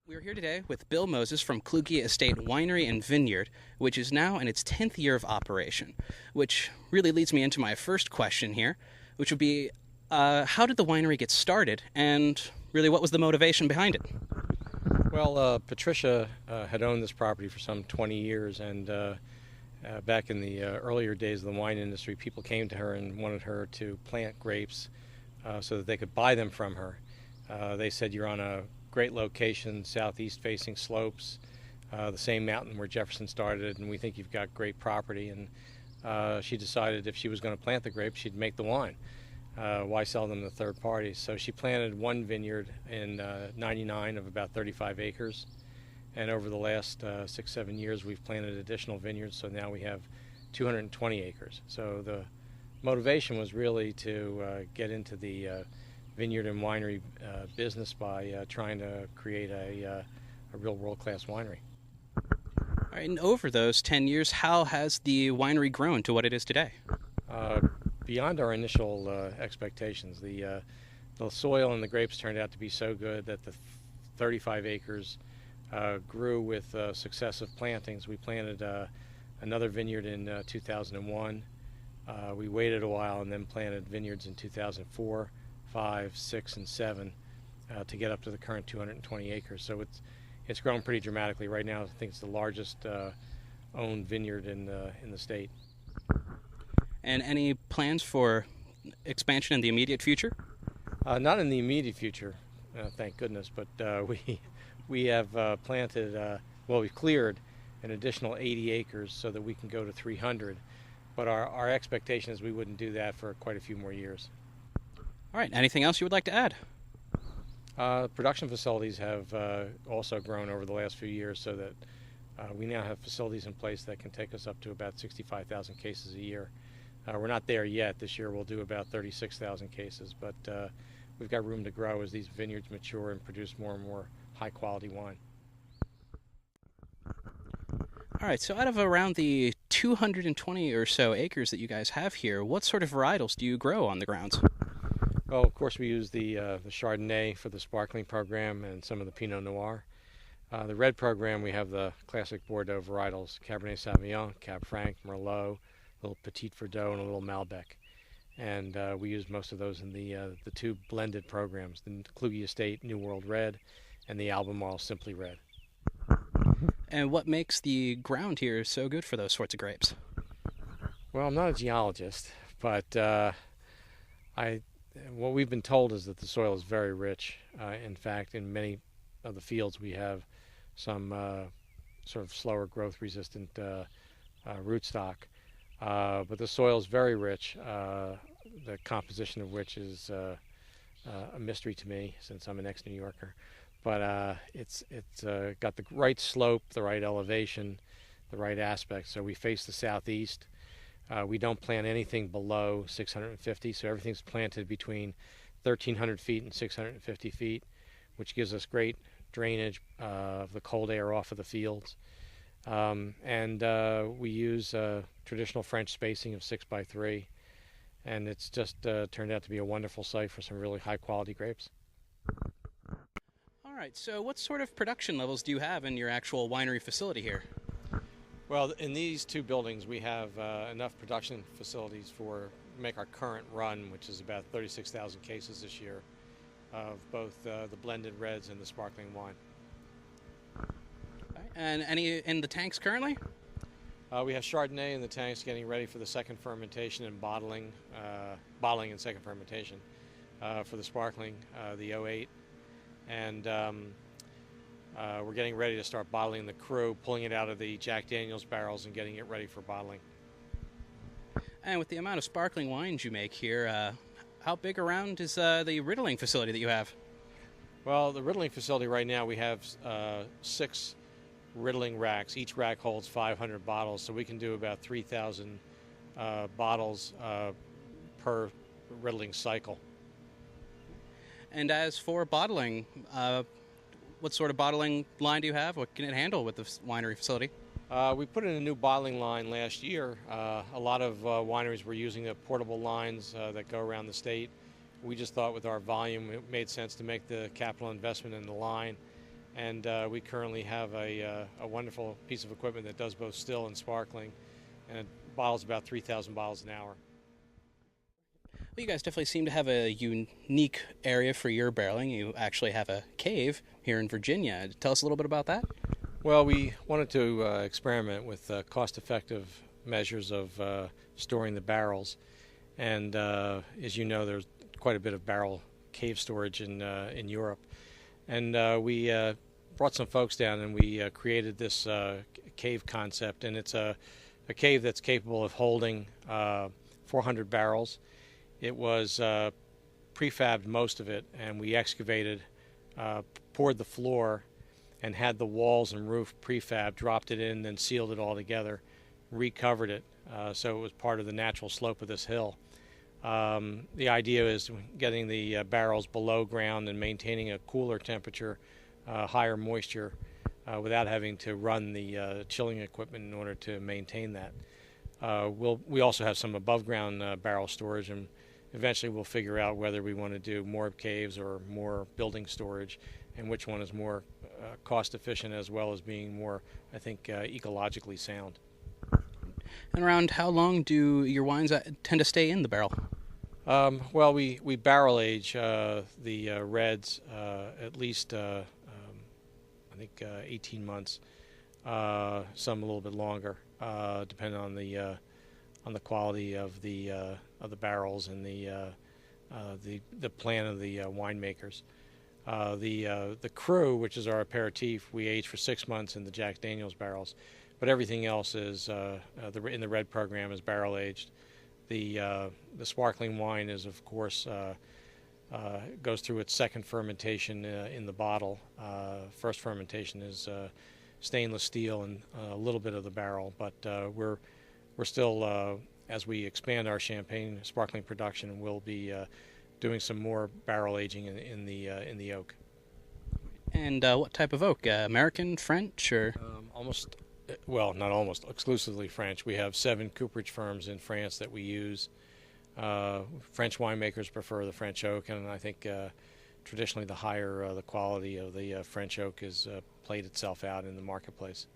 We're here today with Bill Moses from Kluge Estate Winery and Vineyard, which is now in its 10th year of operation, which really leads me into my first question here, which would be how did the winery get started, and really what was the motivation behind it? Well, Patricia had owned this property for some 20 years, and back in the earlier days of the wine industry, people came to her and wanted her to plant grapes so that they could buy them from her. They said, "You're on a great location, southeast facing slopes, the same mountain where Jefferson started, and we think you've got great property." And she decided if she was going to plant the grapes, she'd make the wine. Why sell them to third parties? So she planted one vineyard in '99 of about 35 acres. And over the last 6-7 years, we've planted additional vineyards, so now we have 220 acres. So the motivation was really to get into the vineyard and winery business by trying to create a real world-class winery. All right, and over those 10 years, how has the winery grown to what it is today? Beyond our initial expectations, the soil and the grapes turned out to be so good that the 35 acres grew with successive plantings. We planted another vineyard in 2001. We waited a while and then planted vineyards in 2004, 5, 6, and 7 to get up to the current 220 acres. So it's grown pretty dramatically. Right now, I think it's the largest owned vineyard in the state. And any plans for expansion in the immediate future? Not in the immediate future, thank goodness, but we have planted, we've cleared an additional 80 acres so that we can go to 300. But our expectation is we wouldn't do that for quite a few more years. All right, anything else you would like to add? Production facilities have also grown over the last few years so that we now have facilities in place that can take us up to about 65,000 cases a year. We're not there yet. This year we'll do about 36,000 cases, but we've got room to grow as these vineyards mature and produce more and more high-quality wine. All right, so out of around the 220 or so acres that you guys have here, what sort of varietals do you grow on the grounds? Well, of course, we use the Chardonnay for the sparkling program and some of the Pinot Noir. The red program, we have the classic Bordeaux varietals, Cabernet Sauvignon, Cab Franc, Merlot, a little Petit Verdot, and a little Malbec. And we use most of those in the two blended programs, the Kluge Estate New World Red and the Albemarle Simply Red. And what makes the ground here so good for those sorts of grapes? Well, I'm not a geologist, but what we've been told is that the soil is very rich. In fact, in many of the fields we have some sort of slower growth resistant rootstock. But the soil is very rich, the composition of which is a mystery to me since I'm an ex-New Yorker. But it's got the right slope, the right elevation, the right aspect. So we face the southeast. We don't plant anything below 650, so everything's planted between 1,300 feet and 650 feet, which gives us great drainage of the cold air off of the fields. And we use traditional French spacing of 6x3, and it's just turned out to be a wonderful site for some really high-quality grapes. All right, so what sort of production levels do you have in your actual winery facility here? Well, in these two buildings, we have enough production facilities for make our current run, which is about 36,000 cases this year, of both the blended reds and the sparkling wine. Okay. And any in the tanks currently? We have Chardonnay in the tanks getting ready for the second fermentation and bottling and second fermentation for the sparkling, the 08. And we're getting ready to start bottling the Cru, pulling it out of the Jack Daniel's barrels and getting it ready for bottling. And with the amount of sparkling wines you make here, how big around is the riddling facility that you have? Well, the riddling facility right now, we have 6 riddling racks. Each rack holds 500 bottles, so we can do about 3,000 bottles per riddling cycle. And as for bottling, what sort of bottling line do you have? What can it handle with the winery facility? We put in a new bottling line last year. A lot of wineries were using the portable lines that go around the state. We just thought with our volume it made sense to make the capital investment in the line And we currently have a wonderful piece of equipment that does both still and sparkling, and it bottles about 3,000 bottles an hour. Well, you guys definitely seem to have a unique area for your barreling. You actually have a cave here in Virginia. Tell us a little bit about that. Well, we wanted to experiment with cost-effective measures of storing the barrels, and as you know, there's quite a bit of barrel cave storage in Europe, and we brought some folks down and we created this cave concept, and it's a cave that's capable of holding 400 barrels. It was prefabbed, most of it, and we excavated, poured the floor, and had the walls and roof prefab, dropped it in, then sealed it all together, recovered it, so it was part of the natural slope of this hill. The idea is getting the barrels below ground and maintaining a cooler temperature, higher moisture, without having to run the chilling equipment in order to maintain that. We also have some above ground barrel storage, and eventually we'll figure out whether we want to do more caves or more building storage, and which one is more cost efficient as well as being more, I think, ecologically sound. And around how long do your wines tend to stay in the barrel? Well, we barrel age the reds at least, I think, 18 months, some a little bit longer, depending on the quality of the barrels and the plan of the winemakers. The Cru, which is our aperitif, we age for 6 months in the Jack Daniel's barrels, but everything else is in the red program is barrel aged. The sparkling wine is, of course, goes through its second fermentation in the bottle. First fermentation is stainless steel and a little bit of the barrel, but we're still, as we expand our champagne sparkling production, we'll be doing some more barrel aging in the oak. And what type of oak? American, French, or? Not almost, exclusively French. We have 7 cooperage firms in France that we use. French winemakers prefer the French oak, and I think traditionally the higher the quality of the French oak has played itself out in the marketplace.